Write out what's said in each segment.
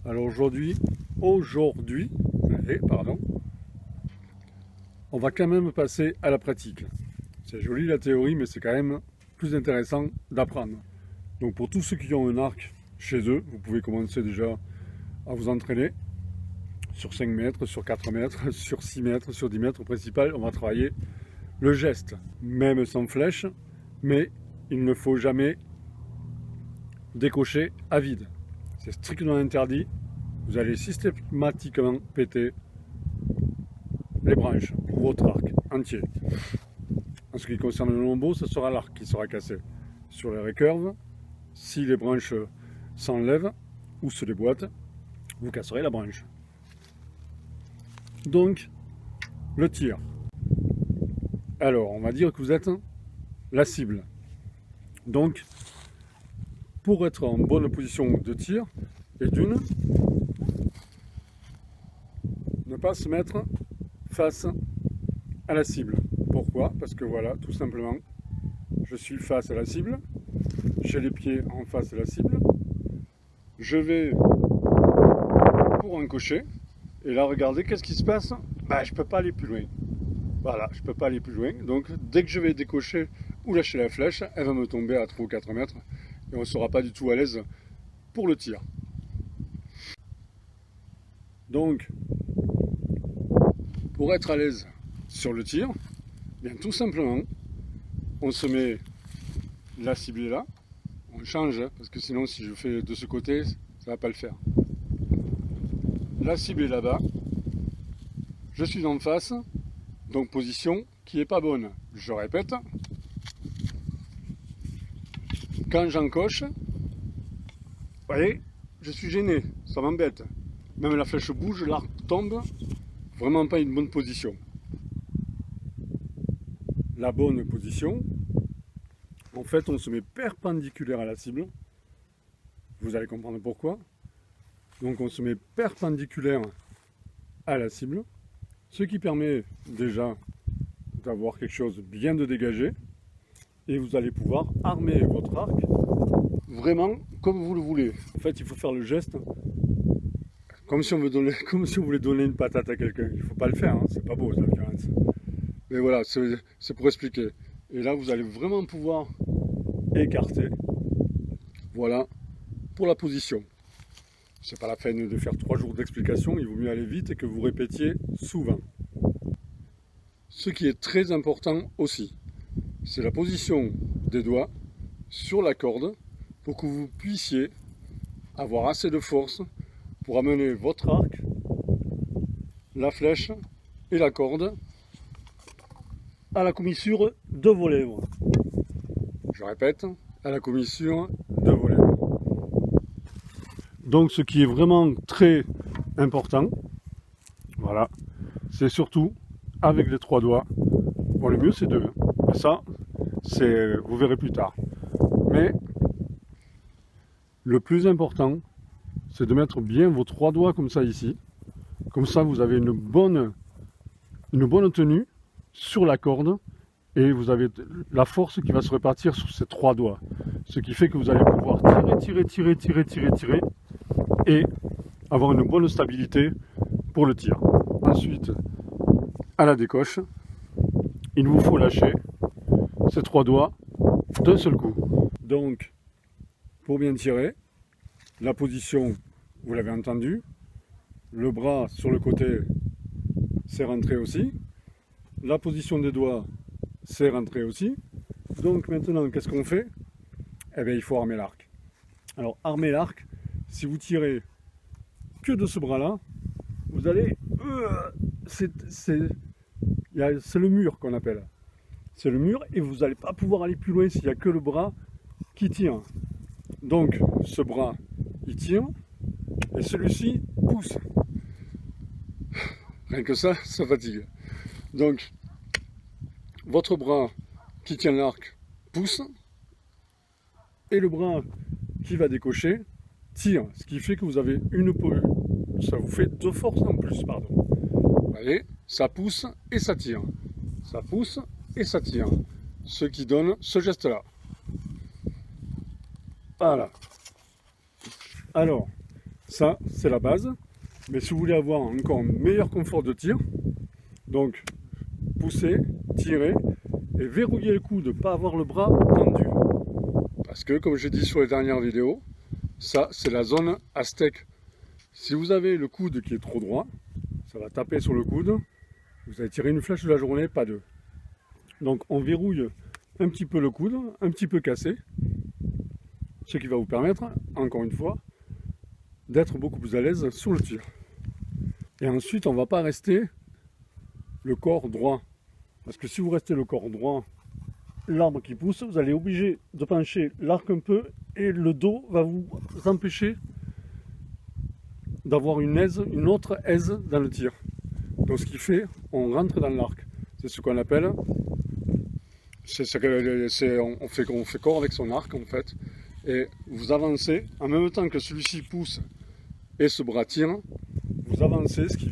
Alors aujourd'hui, on va quand même passer à la pratique. C'est joli la théorie, mais c'est quand même plus intéressant d'apprendre. Donc pour tous ceux qui ont un arc chez eux, vous pouvez commencer déjà à vous entraîner sur 5 mètres, sur 4 mètres, sur 6 mètres, sur 10 mètres. Au principal, on va travailler le geste, même sans flèche, mais il ne faut jamais décocher à vide. C'est strictement interdit. Vous allez systématiquement péter les branches ou votre arc entier. En ce qui concerne le longbow, ce sera l'arc qui sera cassé. Sur les récurves, si les branches s'enlèvent ou se déboîtent, vous casserez la branche. Donc, le tir. Alors, on va dire que vous êtes la cible. Donc, pour être en bonne position de tir, et d'une, ne pas se mettre face à la cible. Pourquoi? Parce que voilà, tout simplement, je suis face à la cible, j'ai les pieds en face de la cible, je vais pour un cocher, et là regardez, qu'est-ce qui se passe? Je ne peux pas aller plus loin. Voilà, je ne peux pas aller plus loin, donc dès que je vais décocher ou lâcher la flèche, elle va me tomber à 3 ou 4 mètres, et on ne sera pas du tout à l'aise pour le tir. Donc, pour être à l'aise sur le tir, bien tout simplement, on se met la cible est là, on change, parce que sinon si je fais de ce côté, ça ne va pas le faire. La cible est là-bas, je suis en face, donc position qui n'est pas bonne. Je répète, quand j'encoche, vous voyez, je suis gêné, ça m'embête. Même la flèche bouge, l'arc tombe, vraiment pas une bonne position. La bonne position, en fait, on se met perpendiculaire à la cible. Vous allez comprendre pourquoi. Donc on se met perpendiculaire à la cible, ce qui permet déjà d'avoir quelque chose bien de dégagé. Et vous allez pouvoir armer votre arc vraiment comme vous le voulez. En fait, il faut faire le geste comme si on voulait donner une patate à quelqu'un. Il ne faut pas le faire, hein, c'est pas beau la violence. Mais voilà, c'est pour expliquer. Et là, vous allez vraiment pouvoir écarter. Voilà, pour la position. C'est pas la peine de faire 3 jours d'explication, il vaut mieux aller vite et que vous répétiez souvent. Ce qui est très important aussi, c'est la position des doigts sur la corde pour que vous puissiez avoir assez de force pour amener votre arc, la flèche et la corde à la commissure de vos lèvres. Je répète, à la commissure de vos lèvres. Donc ce qui est vraiment très important, voilà, c'est surtout avec les 3 doigts. Bon, le mieux c'est 2, mais ça, vous verrez plus tard. Mais le plus important, c'est de mettre bien vos 3 doigts comme ça ici. Comme ça, vous avez une bonne tenue sur la corde et vous avez la force qui va se répartir sur ces 3 doigts. Ce qui fait que vous allez pouvoir tirer et avoir une bonne stabilité pour le tir. Ensuite, à la décoche, il vous faut lâcher ces 3 doigts d'un seul coup. Donc, pour bien tirer, la position, vous l'avez entendu, le bras sur le côté, c'est rentré aussi. La position des doigts, c'est rentré aussi. Donc maintenant, qu'est-ce qu'on fait? Eh bien, il faut armer l'arc. Alors, armer l'arc, si vous tirez que de ce bras-là, vous allez... c'est le mur qu'on appelle. C'est le mur et vous n'allez pas pouvoir aller plus loin s'il n'y a que le bras qui tire. Donc, ce bras, il tire et celui-ci pousse. Rien que ça fatigue. Donc, votre bras qui tient l'arc pousse et le bras qui va décocher tire. Ce qui fait que vous avez ça vous fait 2 forces en plus, pardon. Vous voyez, ça pousse et ça tire. Ça pousse et ça tire. Ce qui donne ce geste-là. Voilà. Alors, Ça, c'est la base. Mais si vous voulez avoir encore un meilleur confort de tir, donc poussez, tirez et verrouillez le coude, pas avoir le bras tendu. Parce que, comme j'ai dit sur les dernières vidéos, ça, c'est la zone aztèque. Si vous avez le coude qui est trop droit, ça va taper sur le coude. Vous allez tirer une flèche de la journée, pas deux. Donc on verrouille un petit peu le coude, un petit peu cassé, ce qui va vous permettre, encore une fois, d'être beaucoup plus à l'aise sur le tir. Et ensuite, on ne va pas rester le corps droit. Parce que si vous restez le corps droit, l'arbre qui pousse, vous allez obligé de pencher l'arc un peu et le dos va vous empêcher d'avoir une autre aise dans le tir. Donc ce qui fait, on rentre dans l'arc. C'est ce qu'on appelle, on fait corps avec son arc en fait. Et vous avancez, en même temps que celui-ci pousse et ce bras tire, vous avancez, ce qui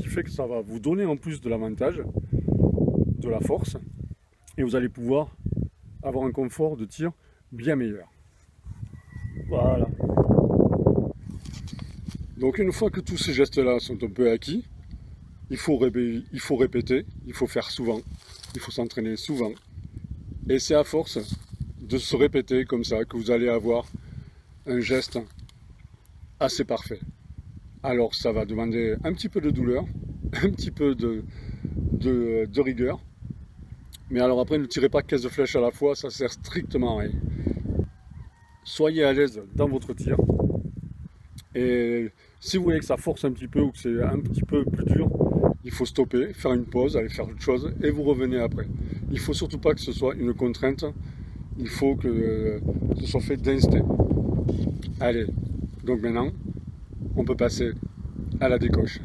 fait que ça va vous donner en plus de l'avantage, de la force, et vous allez pouvoir avoir un confort de tir bien meilleur. Voilà. Donc une fois que tous ces gestes-là sont un peu acquis, il faut répéter, il faut faire souvent, il faut s'entraîner souvent. Et c'est à force de se répéter comme ça que vous allez avoir un geste assez parfait. Alors ça va demander un petit peu de douleur, un petit peu de rigueur. Mais alors après, ne tirez pas 15 flèches à la fois, ça sert strictement à rien. Soyez à l'aise dans votre tir. Et si vous voyez que ça force un petit peu ou que c'est un petit peu plus dur, il faut stopper, faire une pause, aller faire autre chose et vous revenez après. Il ne faut surtout pas que ce soit une contrainte, il faut que ce soit fait d'instinct. Allez, donc maintenant, on peut passer à la décoche.